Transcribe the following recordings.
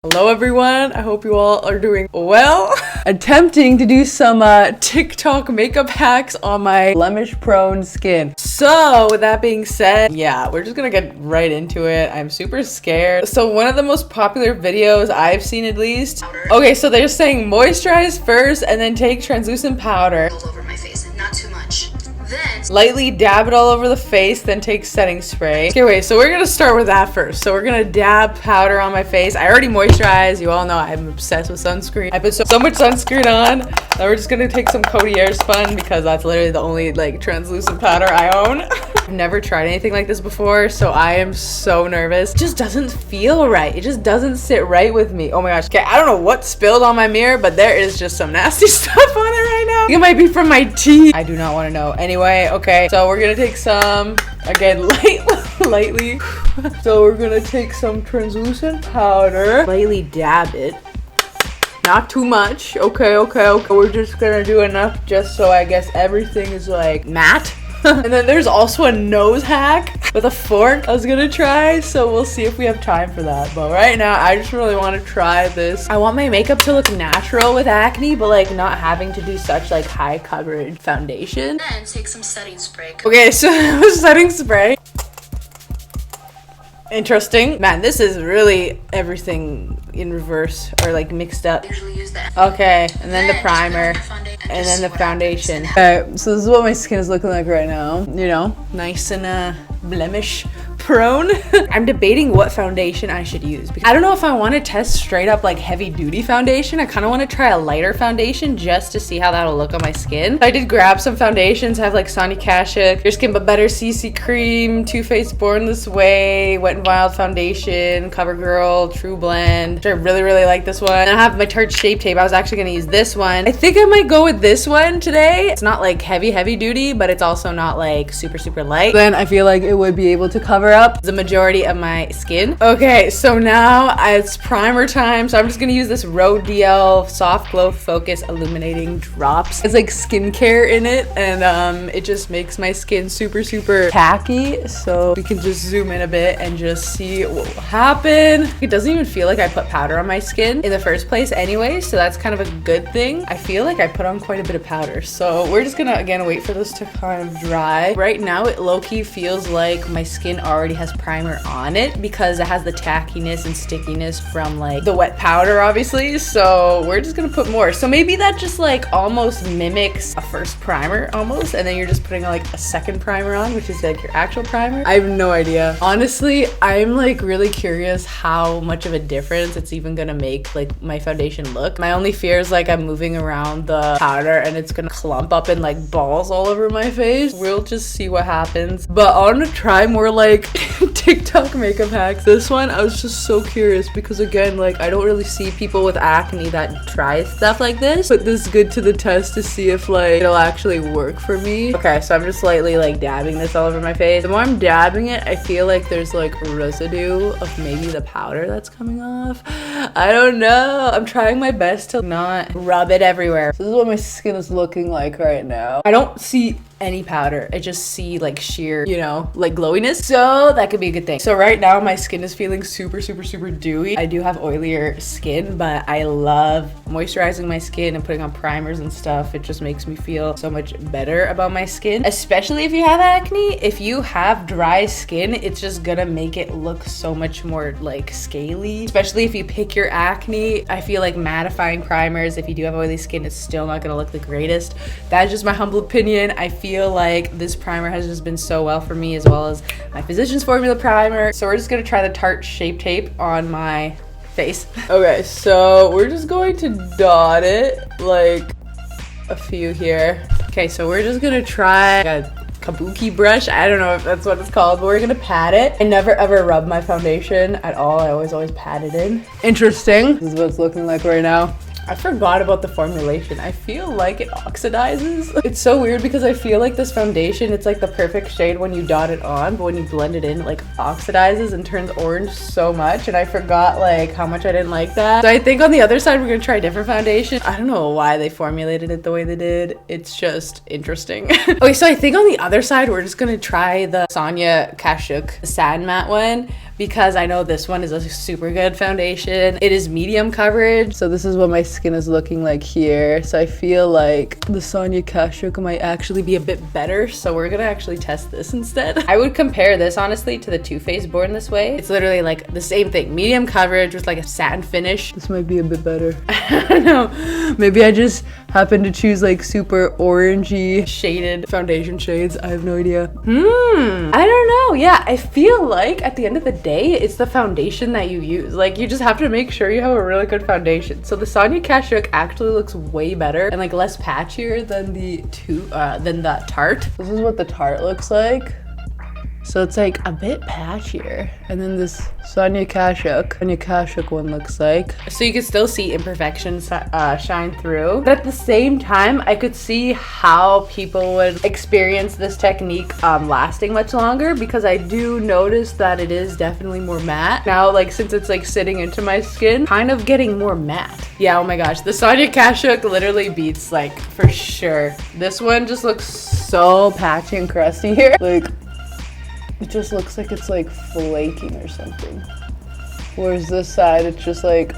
Hello everyone, I hope you all are doing well. Attempting to do some TikTok makeup hacks on my blemish prone skin. So with that being said, yeah, we're just gonna get right into it. I'm super scared. So one of the most popular videos I've seen at least. Okay, so they're saying moisturize first and then take translucent powder. All over my face and not too much. Then Lightly dab it all over the face, then take setting spray. Okay, wait, so we're gonna start with that first. So we're gonna dab powder on my face. I already moisturized. You all know I'm obsessed with sunscreen. I put so much sunscreen on. Now we're just gonna take some Coty Airspun because that's literally the only like translucent powder I own. I've never tried anything like this before, so I am so nervous. It just doesn't feel right. It just doesn't sit right with me. Oh my gosh. Okay, I don't know what spilled on my mirror, but there is just some nasty stuff on it right now. I think it might be from my tea. I do not want to know. Anyway, okay, so we're gonna take some, again, lightly. So we're gonna take some translucent powder, lightly dab it. Not too much. Okay. We're just gonna do enough just so I guess everything is like matte. And then there's also a nose hack with a fork I was gonna try, so we'll see if we have time for that. But right now I just really want to try this. I want my makeup to look natural with acne, but like not having to do such like high coverage foundation. then take some setting spray. Okay, so setting spray. Interesting. Man, this is really everything in reverse or like mixed up. Usually use that. Okay, and then the primer, and then the foundation. Okay, so this is what my skin is looking like right now. You know, nice and blemish prone. I'm debating what foundation I should use because I don't know if I want to test straight up like heavy duty foundation. I kind of want to try a lighter foundation just to see how that'll look on my skin. I did grab some foundations. I have like Sonia Kashuk, Your Skin But Better CC Cream, Too Faced Born This Way, Wet n Wild Foundation, Covergirl, True Blend, which I really like this one. And I have my Tarte Shape Tape. I was actually gonna use this one. I think I might go with this one today. It's not like heavy duty, but it's also not like super light. Then I feel like it would be able to cover up the majority of my skin. Okay, so now it's primer time. So I'm just gonna use this Rodial Soft Glow Focus Illuminating Drops. It's like skincare in it, and it just makes my skin super tacky. So we can just zoom in a bit and just see what will happen. It doesn't even feel like I put powder on my skin in the first place anyway, so that's kind of a good thing. I feel like I put on quite a bit of powder. So we're just gonna again wait for this to kind of dry. Right now it low-key feels like my skin already has primer on it because it has the tackiness and stickiness from like the wet powder obviously. So we're just gonna put more. So maybe that just like almost mimics a first primer almost, and then you're just putting like a second primer on, which is like your actual primer. I have no idea. Honestly, I'm like really curious how much of a difference it's even gonna make like my foundation look. My only fear is like I'm moving around the powder and it's gonna clump up in like balls all over my face. We'll just see what happens. But I want to try more like TikTok makeup hacks. This one I was just so curious because again, like I don't really see people with acne that try stuff like this. Put this good to the test to see if like it'll actually work for me. Okay, so I'm just slightly like dabbing this all over my face. The more I'm dabbing it, I feel like there's like residue of maybe the powder that's coming off. I don't know. I'm trying my best to not rub it everywhere. So this is what my skin is looking like right now. I don't see any powder. I just see like sheer, you know, like glowiness. So that could be a good thing. So right now my skin is feeling super dewy. I do have oilier skin, but I love moisturizing my skin and putting on primers and stuff. It just makes me feel so much better about my skin, especially if you have acne. If you have dry skin, it's just gonna make it look so much more like scaly, especially if you pick your acne. I feel like mattifying primers, if you do have oily skin, it's still not gonna look the greatest. That's just my humble opinion. I feel like this primer has just been so well for me, as well as my Physicians Formula primer. So we're just gonna try the Tarte Shape Tape on my face. Okay, so we're just going to dot it like a few here. Okay, so we're just gonna try a kabuki brush. I don't know if that's what it's called, but we're gonna pat it. I never ever rub my foundation at all. I always pat it in. Interesting. This is what it's looking like right now. I forgot about the formulation. I feel like it oxidizes. It's so weird because I feel like this foundation, it's like the perfect shade when you dot it on, but when you blend it in, it like oxidizes and turns orange so much, and I forgot like how much I didn't like that. So I think on the other side, we're gonna try a different foundation. I don't know why they formulated it the way they did. It's just interesting. Okay, so I think on the other side, we're just gonna try the Sonia Kashuk Sand Matte one. because I know this one is a super good foundation. It is medium coverage. So this is what my skin is looking like here. So I feel like the Sonia Kashuk might actually be a bit better. So we're gonna actually test this instead. I would compare this honestly to the Too Faced Born This Way. It's literally like the same thing. Medium coverage with like a satin finish. This might be a bit better. I don't know. Maybe I just happen to choose like super orangey shaded foundation shades. I have no idea. I don't know. Yeah, I feel like at the end of the day, it's the foundation that you use. Like you just have to make sure you have a really good foundation. So the Sonia Kashuk actually looks way better and like less patchier than the Tarte. This is what the Tarte looks like. So it's like a bit patchier. And then this Sonia Kashuk one looks like. So you can still see imperfections shine through. But at the same time, I could see how people would experience this technique lasting much longer, because I do notice that it is definitely more matte. Now, like since it's like sitting into my skin, kind of getting more matte. Yeah, oh my gosh. The Sonia Kashuk literally beats like for sure. This one just looks so patchy and crusty here. Like, it just looks like it's like flaking or something. Whereas this side, it's just like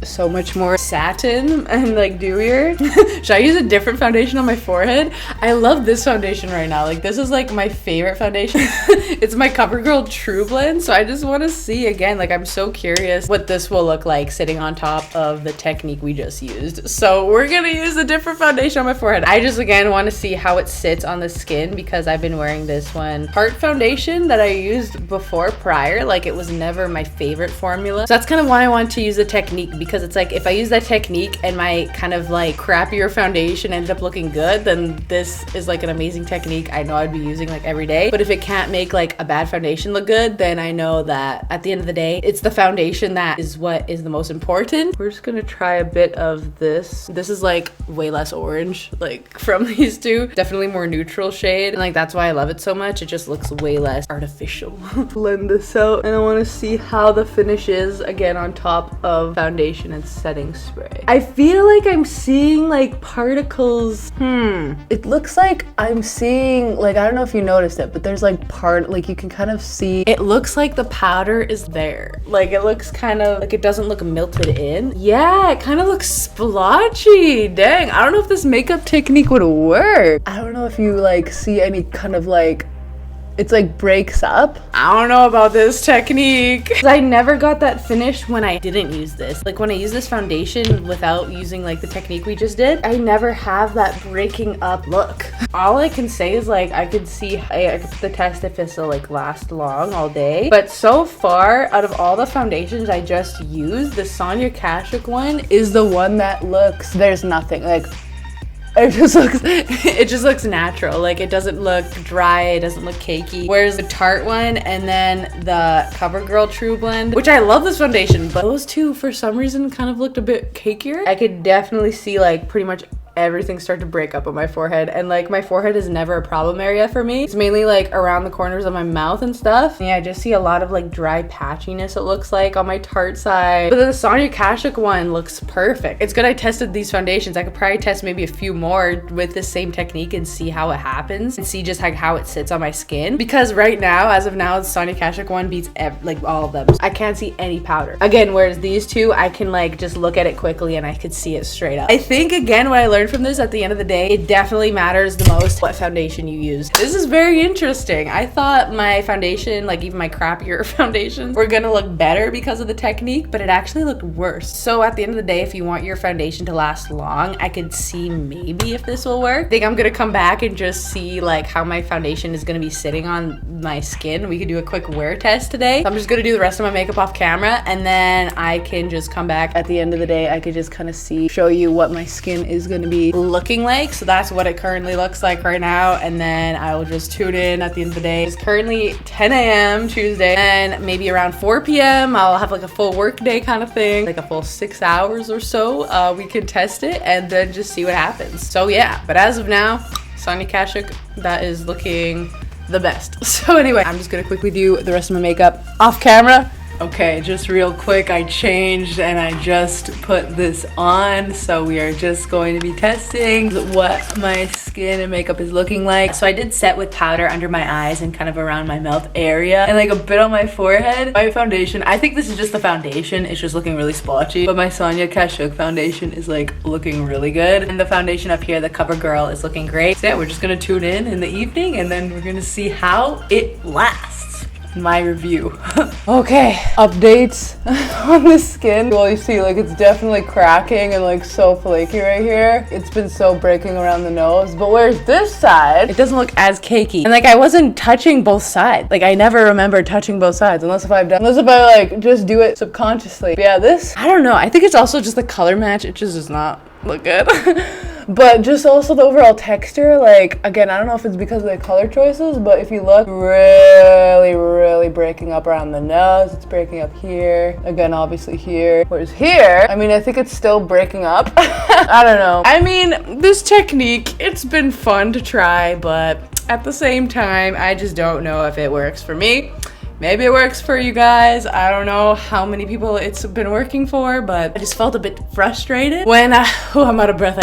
so much more satin and like dewier. Should I use a different foundation on my forehead? I love this foundation right now. Like this is like my favorite foundation. It's my Covergirl True Blend. So I just want to see again, like I'm so curious what this will look like sitting on top of the technique we just used. So we're gonna use a different foundation on my forehead. I just again want to see how it sits on the skin, because I've been wearing this one Tarte foundation that I used before prior. Like it was never my favorite formula. So that's kind of why I want to use the technique, because it's like if I use that technique and my kind of like crappier foundation ended up looking good, then this is like an amazing technique I know I'd be using like every day. But if it can't make like a bad foundation look good, then I know that at the end of the day, it's the foundation that is what is the most important. We're just gonna try a bit of this. This is like way less orange like from these two. Definitely more neutral shade. And like that's why I love it so much. It just looks way less artificial. Blend this out, and I want to see how the finish is again on top of foundation and setting spray. I feel like I'm seeing like particles. It looks like I'm seeing, like, I don't know if you noticed it, but there's like like you can kind of see, it looks like the powder is there. Like it looks kind of like it doesn't look melted in. Yeah, it kind of looks splotchy. Dang, I don't know if this makeup technique would work. I don't know if you like see any kind of like, it's like breaks up. I don't know about this technique. I never got that finish when I didn't use this. Like when I use this foundation without using like the technique we just did, I never have that breaking up look. All I can say is like I could see, I could put the test if this will like last long all day. But so far, out of all the foundations I just used, the Sonia Kashuk one is the one that looks, there's nothing. Like it just looks natural. Like it doesn't look dry, it doesn't look cakey. Whereas the Tarte one and then the Covergirl True Blend, which I love this foundation, but those two for some reason kind of looked a bit cakier. I could definitely see like pretty much everything start to break up on my forehead, and like my forehead is never a problem area for me. It's mainly like around the corners of my mouth and stuff. Yeah, I just see a lot of like dry patchiness, it looks like, on my Tarte side. But the Sonia Kashuk one looks perfect. It's good I tested these foundations. I could probably test maybe a few more with the same technique and see how it happens and see just like how it sits on my skin, because right now, as of now, the Sonia Kashuk one beats like all of them. I can't see any powder again, whereas these two I can like just look at it quickly and I could see it straight up. I think again what I learned from this, at the end of the day, it definitely matters the most what foundation you use. This is very interesting. I thought my foundation, like even my crappier foundations, were gonna look better because of the technique, but it actually looked worse. So at the end of the day, if you want your foundation to last long, I could see maybe if this will work. I think I'm gonna come back and just see like how my foundation is gonna be sitting on my skin. We could do a quick wear test today. So I'm just gonna do the rest of my makeup off camera, and then I can just come back at the end of the day. I could just kind of show you what my skin is gonna be looking like. So that's what it currently looks like right now, and then I will just tune in at the end of the day. It's currently 10 a.m. Tuesday, and maybe around 4 p.m. I'll have like a full work day kind of thing, like a full 6 hours or so. We can test it and then just see what happens. So yeah, but as of now, Sonia Kashuk, that is looking the best. So anyway, I'm just gonna quickly do the rest of my makeup off camera, Okay, just real quick, I changed and I just put this on. So we are just going to be testing what my skin and makeup is looking like. So I did set with powder under my eyes and kind of around my mouth area and like a bit on my forehead. My foundation, I think this is just the foundation. It's just looking really splotchy. But my Sonia Kashuk foundation is like looking really good. And the foundation up here, the Covergirl, is looking great. So yeah, we're just gonna tune in the evening and then we're gonna see how it lasts. My review. Okay, updates on the skin. Well, you see, like, it's definitely cracking and like so flaky right here. It's been so breaking around the nose. But where's this side? It doesn't look as cakey. And like, I wasn't touching both sides. Like, I never remember touching both sides unless if I like just do it subconsciously. But yeah, this, I don't know. I think it's also just the color match. It just does not look good. But just also the overall texture, like, again, I don't know if it's because of the color choices, but if you look, really breaking up around the nose. It's breaking up here. Again, obviously here. Whereas here, I mean, I think it's still breaking up. I don't know. I mean, this technique, it's been fun to try, but at the same time, I just don't know if it works for me. Maybe it works for you guys. I don't know how many people it's been working for, but I just felt a bit frustrated when I'm out of breath.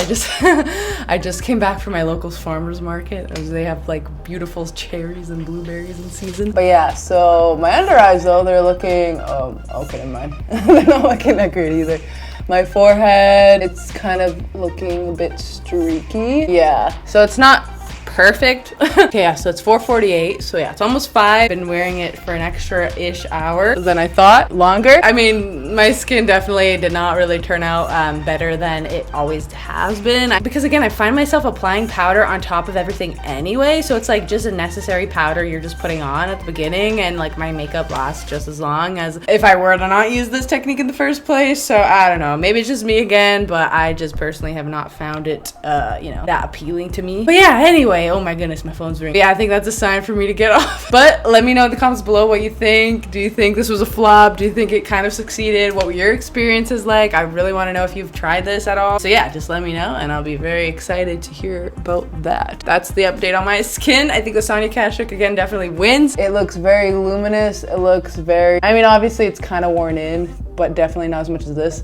I just came back from my local farmer's market as they have like beautiful cherries and blueberries in season. But yeah, so my under eyes though, they're looking, okay, never mind. They're not looking that great either. My forehead, it's kind of looking a bit streaky. Yeah, so it's not perfect. Okay, yeah, so it's 4:48, so yeah, it's almost 5. Been wearing it for an extra-ish hour than I thought. Longer. I mean, my skin definitely did not really turn out better than it always has been, because again, I find myself applying powder on top of everything anyway, so it's like just a necessary powder you're just putting on at the beginning, and like my makeup lasts just as long as if I were to not use this technique in the first place. So I don't know, maybe it's just me again, but I just personally have not found it you know, that appealing to me. But yeah, anyway, oh my goodness, my phone's ringing. Yeah, I think that's a sign for me to get off. But let me know in the comments below what you think. Do you think this was a flop? Do you think it kind of succeeded? What were your experiences like? I really want to know if you've tried this at all. So yeah, just let me know and I'll be very excited to hear about that. That's the update on my skin. I think the Sonia Kashuk again definitely wins. It looks very luminous. It looks very, I mean, obviously it's kind of worn in, but definitely not as much as this.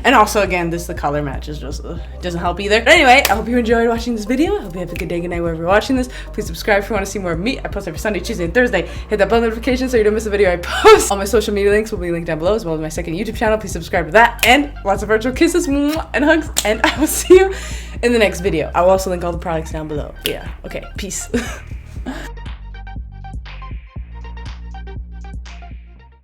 And also again, the color match is just doesn't help either. But anyway, I hope you enjoyed watching this video. I hope you have a good day, good night, wherever you're watching this. Please subscribe if you want to see more of me. I post every Sunday, Tuesday, and Thursday. Hit that bell notification so you don't miss a video I post. All my social media links will be linked down below, as well as my second YouTube channel. Please subscribe to that, and lots of virtual kisses and hugs, and I will see you in the next video. I will also link all the products down below. Yeah, okay, peace.